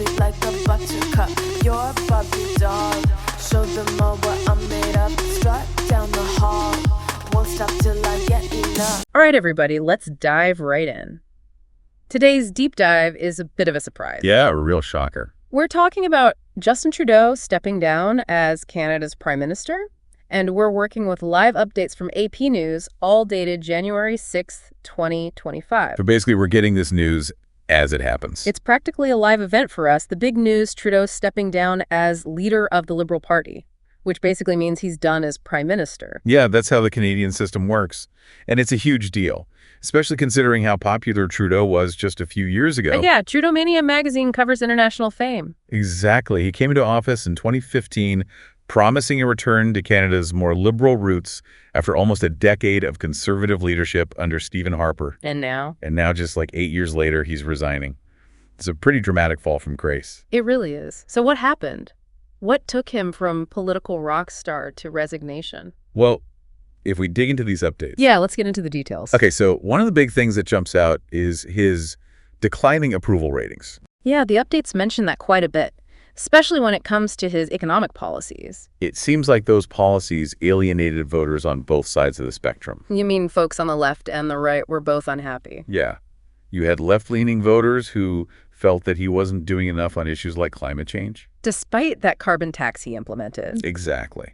sweet like a buttercup. You're a Barbie doll. Show them all what I'm made of. Strut down the hall. Won't stop till I get enough. All right, everybody, let's dive right in. Today's deep dive is a bit of a surprise. Yeah, a real shocker. We're talking about Justin Trudeau stepping down as Canada's Prime Minister, and we're working with live updates from AP News, all dated January 6th, 2025. So basically, we're getting this news as it happens. It's practically a live event for us. The big news, Trudeau stepping down as leader of the Liberal Party, which basically means he's done as Prime Minister. Yeah, that's how the Canadian system works. And it's a huge deal, especially considering how popular Trudeau was just a few years ago. Yeah, Trudeau Mania magazine covers international fame. Exactly. He came into office in 2015, promising a return to Canada's more liberal roots after almost a decade of conservative leadership under Stephen Harper. And now? And now, just like 8 years later, he's resigning. It's a pretty dramatic fall from grace. It really is. So what happened? What took him from political rock star to resignation? Well, if we dig into these updates. Yeah, let's get into the details. Okay, so one of the big things that jumps out is his declining approval ratings. Yeah, the updates mention that quite a bit, especially when it comes to his economic policies. It seems like those policies alienated voters on both sides of the spectrum. You mean folks on the left and the right were both unhappy? Yeah. You had left-leaning voters who felt that he wasn't doing enough on issues like climate change. Despite that carbon tax he implemented. Exactly.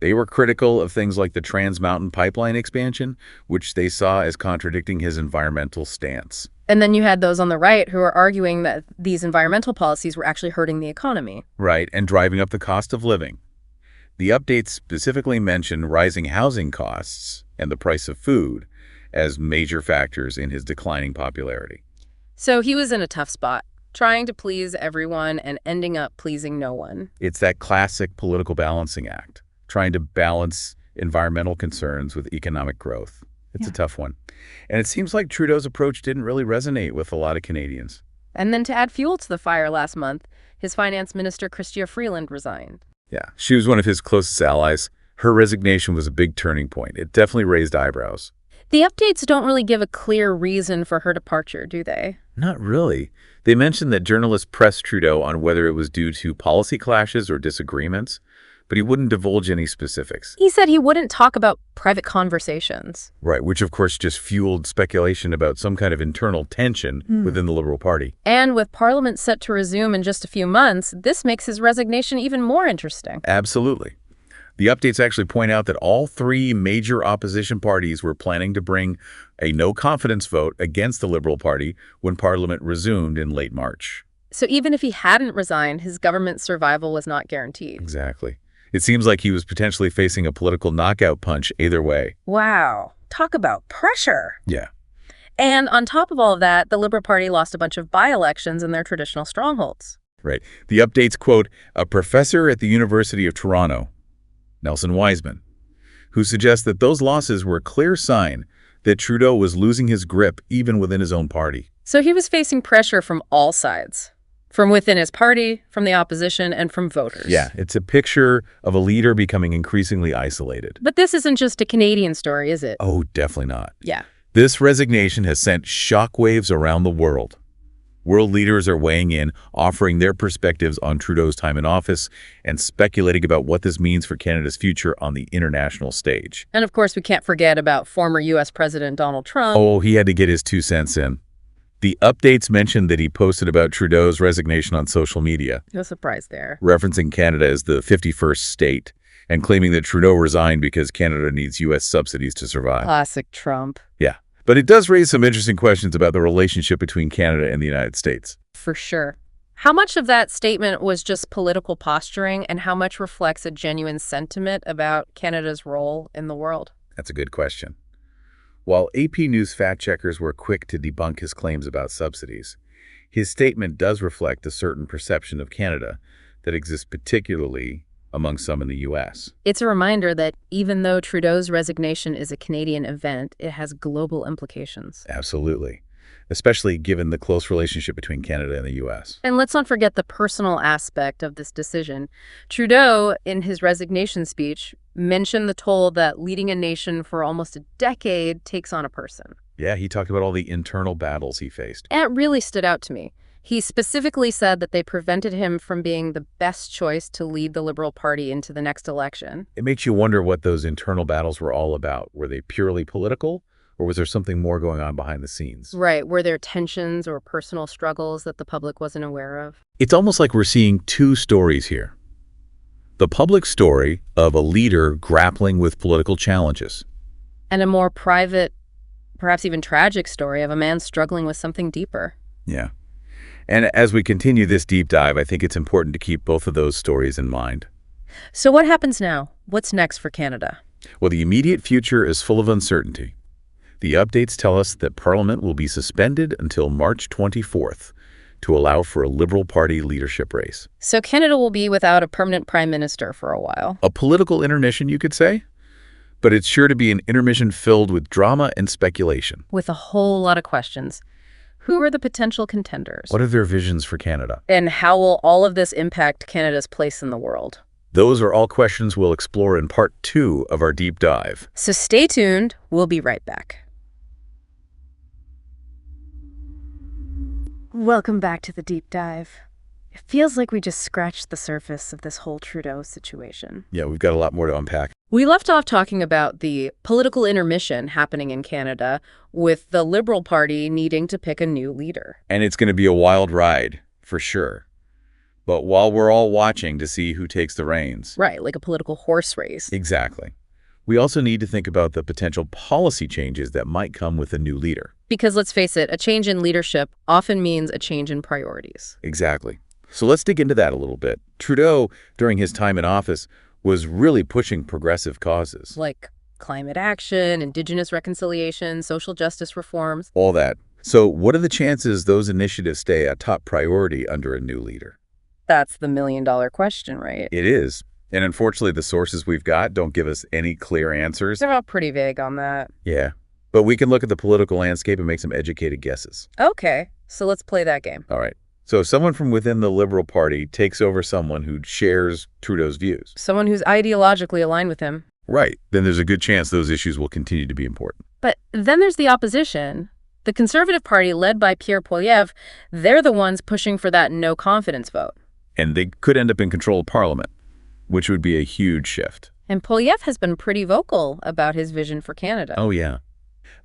They were critical of things like the Trans Mountain Pipeline expansion, which they saw as contradicting his environmental stance. And then you had those on the right who were arguing that these environmental policies were actually hurting the economy. Right, and driving up the cost of living. The updates specifically mention rising housing costs and the price of food as major factors in his declining popularity. So he was in a tough spot, trying to please everyone and ending up pleasing no one. It's that classic political balancing act, trying to balance environmental concerns with economic growth. It's a tough one. And it seems like Trudeau's approach didn't really resonate with a lot of Canadians. And then to add fuel to the fire last month, his finance minister, Chrystia Freeland, resigned. Yeah, she was one of his closest allies. Her resignation was a big turning point. It definitely raised eyebrows. The updates don't really give a clear reason for her departure, do they? Not really. They mentioned that journalists pressed Trudeau on whether it was due to policy clashes or disagreements, but he wouldn't divulge any specifics. He said he wouldn't talk about private conversations. Right, which of course just fueled speculation about some kind of internal tension within the Liberal Party. And with Parliament set to resume in just a few months, this makes his resignation even more interesting. Absolutely. The updates actually point out that all three major opposition parties were planning to bring a no-confidence vote against the Liberal Party when Parliament resumed in late March. So even if he hadn't resigned, his government's survival was not guaranteed. Exactly. It seems like he was potentially facing a political knockout punch either way. Wow. Talk about pressure. Yeah. And on top of all of that, the Liberal Party lost a bunch of by-elections in their traditional strongholds. Right. The updates quote a professor at the University of Toronto, Nelson Wiseman, who suggests that those losses were a clear sign that Trudeau was losing his grip even within his own party. So he was facing pressure from all sides, from within his party, from the opposition, and from voters. Yeah, it's a picture of a leader becoming increasingly isolated. But this isn't just a Canadian story, is it? Oh, definitely not. Yeah. This resignation has sent shockwaves around the world. World leaders are weighing in, offering their perspectives on Trudeau's time in office and speculating about what this means for Canada's future on the international stage. And of course, we can't forget about former U.S. President Donald Trump. Oh, he had to get his 2 cents in. The updates mentioned that he posted about Trudeau's resignation on social media. No surprise there. Referencing Canada as the 51st state and claiming that Trudeau resigned because Canada needs U.S. subsidies to survive. Classic Trump. Yeah. But it does raise some interesting questions about the relationship between Canada and the United States. For sure. How much of that statement was just political posturing and how much reflects a genuine sentiment about Canada's role in the world? That's a good question. While AP News fact-checkers were quick to debunk his claims about subsidies, his statement does reflect a certain perception of Canada that exists particularly among some in the U.S. It's a reminder that even though Trudeau's resignation is a Canadian event, it has global implications. Absolutely, especially given the close relationship between Canada and the U.S. And let's not forget the personal aspect of this decision. Trudeau, in his resignation speech, mentioned the toll that leading a nation for almost a decade takes on a person. Yeah, he talked about all the internal battles he faced. And it really stood out to me. He specifically said that they prevented him from being the best choice to lead the Liberal Party into the next election. It makes you wonder what those internal battles were all about. Were they purely political, or was there something more going on behind the scenes? Right. Were there tensions or personal struggles that the public wasn't aware of? It's almost like we're seeing two stories here. The public story of a leader grappling with political challenges. And a more private, perhaps even tragic story of a man struggling with something deeper. Yeah. And as we continue this deep dive, I think it's important to keep both of those stories in mind. So what happens now? What's next for Canada? Well, the immediate future is full of uncertainty. The updates tell us that Parliament will be suspended until March 24th to allow for a Liberal Party leadership race. So Canada will be without a permanent prime minister for a while. A political intermission, you could say? But it's sure to be an intermission filled with drama and speculation. With a whole lot of questions. Who are the potential contenders? What are their visions for Canada? And how will all of this impact Canada's place in the world? Those are all questions we'll explore in part 2 of our deep dive. So stay tuned. We'll be right back. Welcome back to the deep dive. It feels like we just scratched the surface of this whole Trudeau situation. Yeah, we've got a lot more to unpack. We left off talking about the political intermission happening in Canada with the Liberal Party needing to pick a new leader. And it's going to be a wild ride, for sure. But while we're all watching to see who takes the reins. Right, like a political horse race. Exactly. We also need to think about the potential policy changes that might come with a new leader. Because let's face it, a change in leadership often means a change in priorities. Exactly. So let's dig into that a little bit. Trudeau, during his time in office, was really pushing progressive causes. Like climate action, Indigenous reconciliation, social justice reforms. All that. So what are the chances those initiatives stay a top priority under a new leader? That's the million-dollar question, right? It is. And unfortunately, the sources we've got don't give us any clear answers. They're all pretty vague on that. Yeah. But we can look at the political landscape and make some educated guesses. Okay, so let's play that game. All right. So if someone from within the Liberal Party takes over someone who shares Trudeau's views. Someone who's ideologically aligned with him. Right. Then there's a good chance those issues will continue to be important. But then there's the opposition. The Conservative Party, led by Pierre Poilievre, they're the ones pushing for that no-confidence vote. And they could end up in control of Parliament, which would be a huge shift. And Poilievre has been pretty vocal about his vision for Canada. Oh, yeah.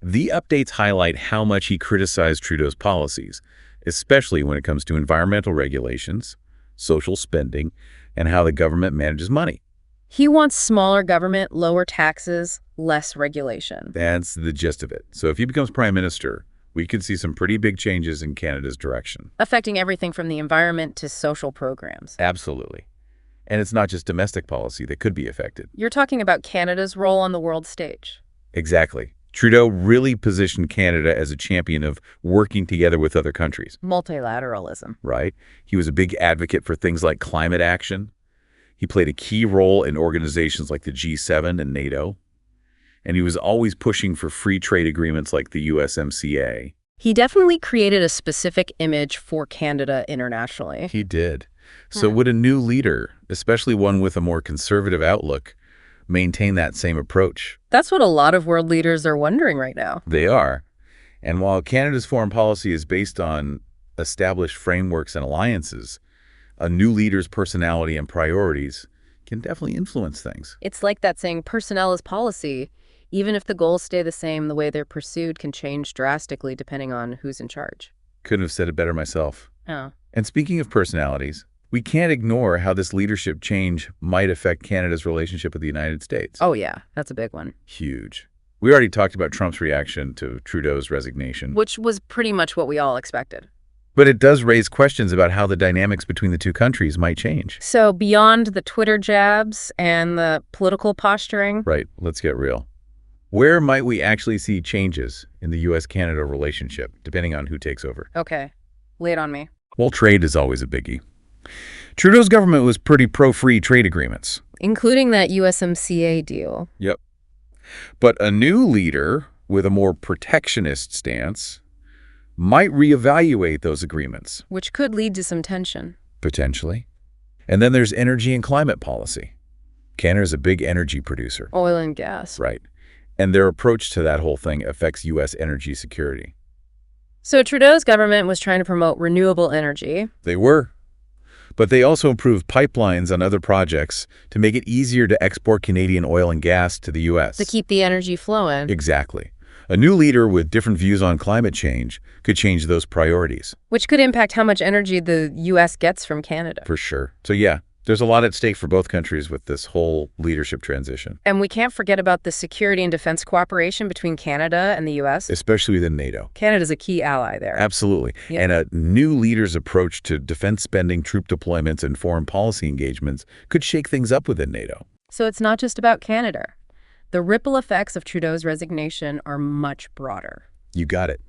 The updates highlight how much he criticized Trudeau's policies, especially when it comes to environmental regulations, social spending, and how the government manages money. He wants smaller government, lower taxes, less regulation. That's the gist of it. So if he becomes prime minister, we could see some pretty big changes in Canada's direction. Affecting everything from the environment to social programs. Absolutely. And it's not just domestic policy that could be affected. You're talking about Canada's role on the world stage. Exactly. Trudeau really positioned Canada as a champion of working together with other countries. Multilateralism. Right? He was a big advocate for things like climate action. He played a key role in organizations like the G7 and NATO. And he was always pushing for free trade agreements like the USMCA. He definitely created a specific image for Canada internationally. He did. So would a new leader, especially one with a more conservative outlook, maintain that same approach? That's what a lot of world leaders are wondering right now. They are. And while Canada's foreign policy is based on established frameworks and alliances, a new leader's personality and priorities can definitely influence things. It's like that saying, personnel is policy. Even if the goals stay the same, the way they're pursued can change drastically depending on who's in charge. Couldn't have said it better myself. Oh. And speaking of personalities, we can't ignore how this leadership change might affect Canada's relationship with the United States. Oh, yeah. That's a big one. Huge. We already talked about Trump's reaction to Trudeau's resignation. Which was pretty much what we all expected. But it does raise questions about how the dynamics between the two countries might change. So beyond the Twitter jabs and the political posturing. Right. Let's get real. Where might we actually see changes in the U.S.-Canada relationship, depending on who takes over? Okay. Lay it on me. Well, trade is always a biggie. Trudeau's government was pretty pro-free trade agreements. Including that USMCA deal. Yep. But a new leader with a more protectionist stance might reevaluate those agreements. Which could lead to some tension. Potentially. And then there's energy and climate policy. Canada's a big energy producer. Oil and gas. Right. And their approach to that whole thing affects U.S. energy security. So Trudeau's government was trying to promote renewable energy. They were. But they also improved pipelines on other projects to make it easier to export Canadian oil and gas to the U.S. To keep the energy flowing. Exactly. A new leader with different views on climate change could change those priorities. Which could impact how much energy the U.S. gets from Canada. For sure. So yeah, there's a lot at stake for both countries with this whole leadership transition. And we can't forget about the security and defense cooperation between Canada and the U.S. Especially within NATO. Canada's a key ally there. Absolutely. Yeah. And a new leader's approach to defense spending, troop deployments, and foreign policy engagements could shake things up within NATO. So it's not just about Canada. The ripple effects of Trudeau's resignation are much broader. You got it.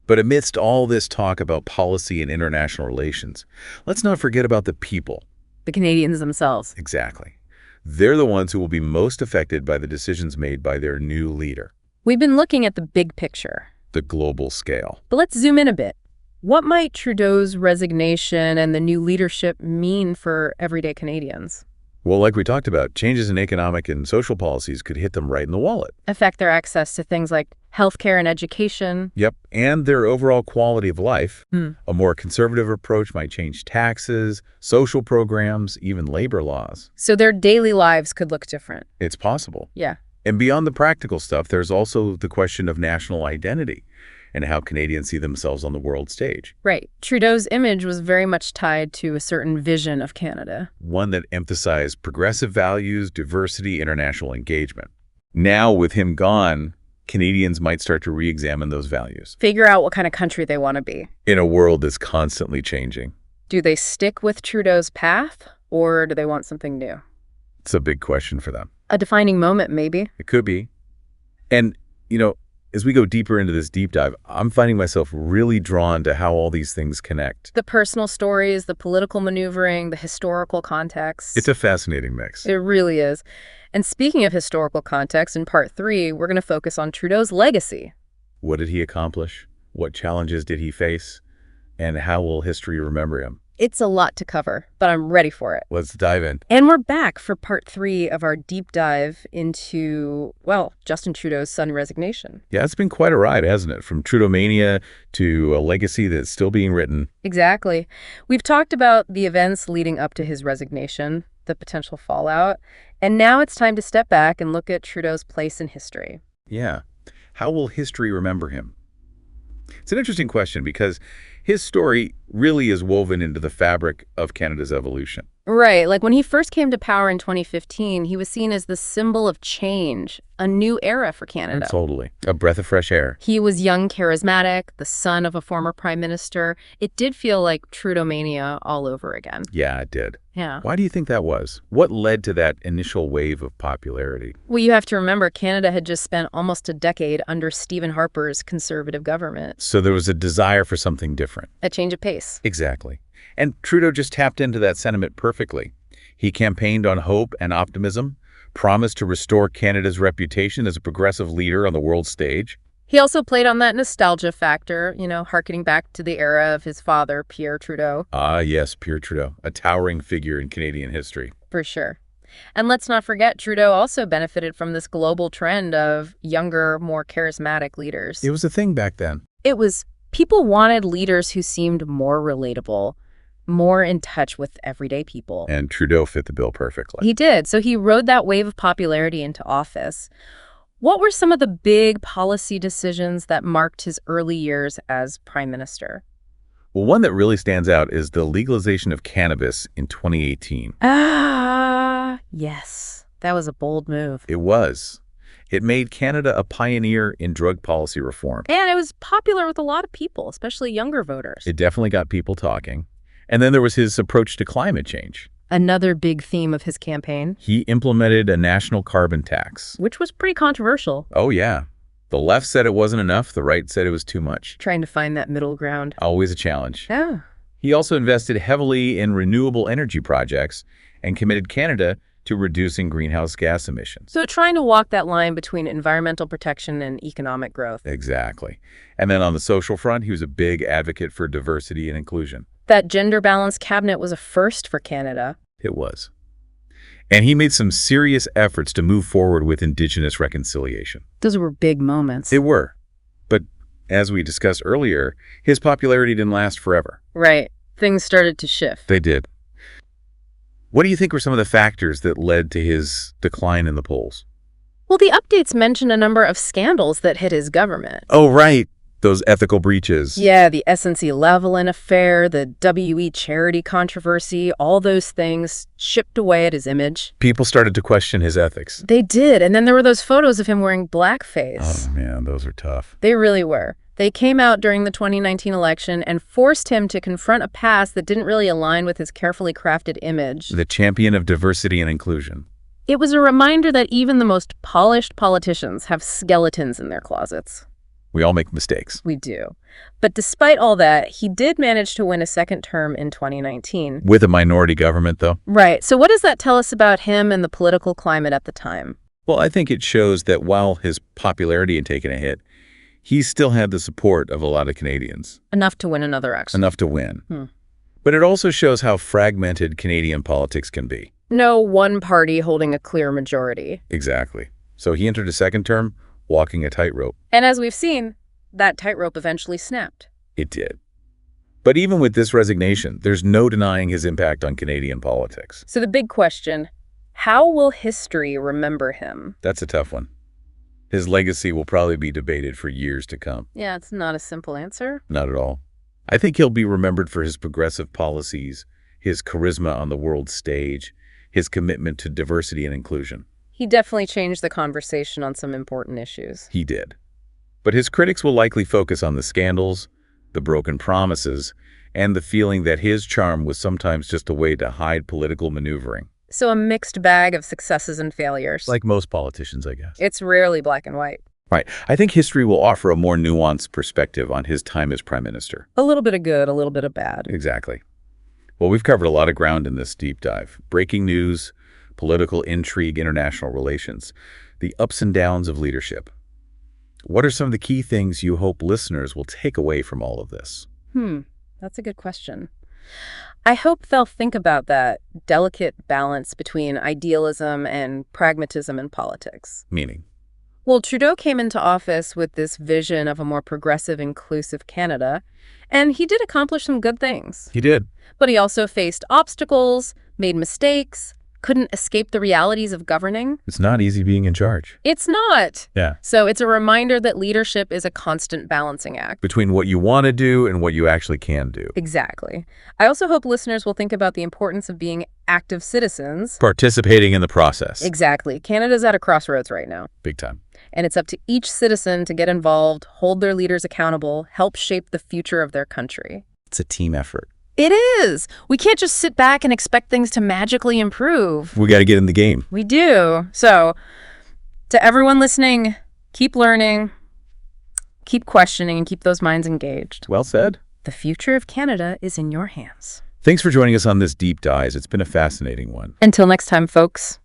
But amidst all this talk about policy and international relations, let's not forget about the people. The Canadians themselves. Exactly. They're the ones who will be most affected by the decisions made by their new leader. We've been looking at the big picture. The global scale. But let's zoom in a bit. What might Trudeau's resignation and the new leadership mean for everyday Canadians? Well, like we talked about, changes in economic and social policies could hit them right in the wallet. Affect their access to things like healthcare and education. Yep, and their overall quality of life. Hmm. A more conservative approach might change taxes, social programs, even labor laws. So their daily lives could look different. It's possible. Yeah. And beyond the practical stuff, there's also the question of national identity and how Canadians see themselves on the world stage. Right. Trudeau's image was very much tied to a certain vision of Canada. One that emphasized progressive values, diversity, international engagement. Now, with him gone, Canadians might start to re-examine those values. Figure out what kind of country they want to be. In a world that's constantly changing. Do they stick with Trudeau's path, or do they want something new? It's a big question for them. A defining moment, maybe. It could be. And, as we go deeper into this deep dive, I'm finding myself really drawn to how all these things connect. The personal stories, the political maneuvering, the historical context. It's a fascinating mix. It really is. And speaking of historical context, in part 3, we're going to focus on Trudeau's legacy. What did he accomplish? What challenges did he face? And how will history remember him? It's a lot to cover, but I'm ready for it. Let's dive in. And we're back for part 3 of our deep dive into, Justin Trudeau's sudden resignation. Yeah, it's been quite a ride, hasn't it? From Trudeau-mania to a legacy that's still being written. Exactly. We've talked about the events leading up to his resignation, the potential fallout, and now it's time to step back and look at Trudeau's place in history. Yeah. How will history remember him? It's an interesting question because his story really is woven into the fabric of Canada's evolution. Right. Like when he first came to power in 2015, he was seen as the symbol of change, a new era for Canada. Totally. A breath of fresh air. He was young, charismatic, the son of a former prime minister. It did feel like Trudeau-mania all over again. Yeah, it did. Yeah. Why do you think that was? What led to that initial wave of popularity? Well, you have to remember, Canada had just spent almost a decade under Stephen Harper's conservative government. So there was a desire for something different. A change of pace. Exactly. And Trudeau just tapped into that sentiment perfectly. He campaigned on hope and optimism, promised to restore Canada's reputation as a progressive leader on the world stage. He also played on that nostalgia factor, harkening back to the era of his father, Pierre Trudeau. Ah, yes, Pierre Trudeau, a towering figure in Canadian history. For sure. And let's not forget, Trudeau also benefited from this global trend of younger, more charismatic leaders. It was a thing back then. People wanted leaders who seemed more relatable, more in touch with everyday people. And Trudeau fit the bill perfectly. He did. So he rode that wave of popularity into office. What were some of the big policy decisions that marked his early years as prime minister? Well, one that really stands out is the legalization of cannabis in 2018. Yes. That was a bold move. It was. It made Canada a pioneer in drug policy reform. And it was popular with a lot of people, especially younger voters. It definitely got people talking. And then there was his approach to climate change. Another big theme of his campaign. He implemented a national carbon tax. Which was pretty controversial. Oh, yeah. The left said it wasn't enough. The right said it was too much. Trying to find that middle ground. Always a challenge. Yeah. He also invested heavily in renewable energy projects and committed Canada to reducing greenhouse gas emissions. So trying to walk that line between environmental protection and economic growth. Exactly. And then on the social front, he was a big advocate for diversity and inclusion. That gender-balanced cabinet was a first for Canada. It was. And he made some serious efforts to move forward with Indigenous reconciliation. Those were big moments. They were. But as we discussed earlier, his popularity didn't last forever. Right. Things started to shift. They did. What do you think were some of the factors that led to his decline in the polls? Well, the updates mention a number of scandals that hit his government. Oh, right. Those ethical breaches. Yeah, the SNC-Lavalin affair, the WE charity controversy, all those things chipped away at his image. People started to question his ethics. They did, and then there were those photos of him wearing blackface. Oh, man, those are tough. They really were. They came out during the 2019 election and forced him to confront a past that didn't really align with his carefully crafted image. The champion of diversity and inclusion. It was a reminder that even the most polished politicians have skeletons in their closets. We all make mistakes. We do. But despite all that, he did manage to win a second term in 2019. With a minority government, though? Right. So what does that tell us about him and the political climate at the time? Well, I think it shows that while his popularity had taken a hit, he still had the support of a lot of Canadians. Enough to win another election. Enough to win. But it also shows how fragmented Canadian politics can be. No one party holding a clear majority. Exactly. So he entered a second term walking a tightrope. And as we've seen, that tightrope eventually snapped. It did. But even with this resignation, there's no denying his impact on Canadian politics. So the big question, how will history remember him? That's a tough one. His legacy will probably be debated for years to come. Yeah, it's not a simple answer. Not at all. I think he'll be remembered for his progressive policies, his charisma on the world stage, his commitment to diversity and inclusion. He definitely changed the conversation on some important issues. He did. But his critics will likely focus on the scandals, the broken promises, and the feeling that his charm was sometimes just a way to hide political maneuvering. So a mixed bag of successes and failures. Like most politicians, I guess. It's rarely black and white. Right. I think history will offer a more nuanced perspective on his time as prime minister. A little bit of good, a little bit of bad. Exactly. Well, we've covered a lot of ground in this deep dive. Breaking news, political intrigue, international relations, the ups and downs of leadership. What are some of the key things you hope listeners will take away from all of this? That's a good question. I hope they'll think about that delicate balance between idealism and pragmatism in politics. Meaning? Well, Trudeau came into office with this vision of a more progressive, inclusive Canada, and he did accomplish some good things. He did. But he also faced obstacles, made mistakes, couldn't escape the realities of governing. It's not easy being in charge. It's not. Yeah. So it's a reminder that leadership is a constant balancing act. Between what you want to do and what you actually can do. Exactly. I also hope listeners will think about the importance of being active citizens. Participating in the process. Exactly. Canada's at a crossroads right now. Big time. And it's up to each citizen to get involved, hold their leaders accountable, help shape the future of their country. It's a team effort. It is. We can't just sit back and expect things to magically improve. We got to get in the game. We do. So, to everyone listening, keep learning, keep questioning, and keep those minds engaged. Well said. The future of Canada is in your hands. Thanks for joining us on this deep dive. It's been a fascinating one. Until next time, folks.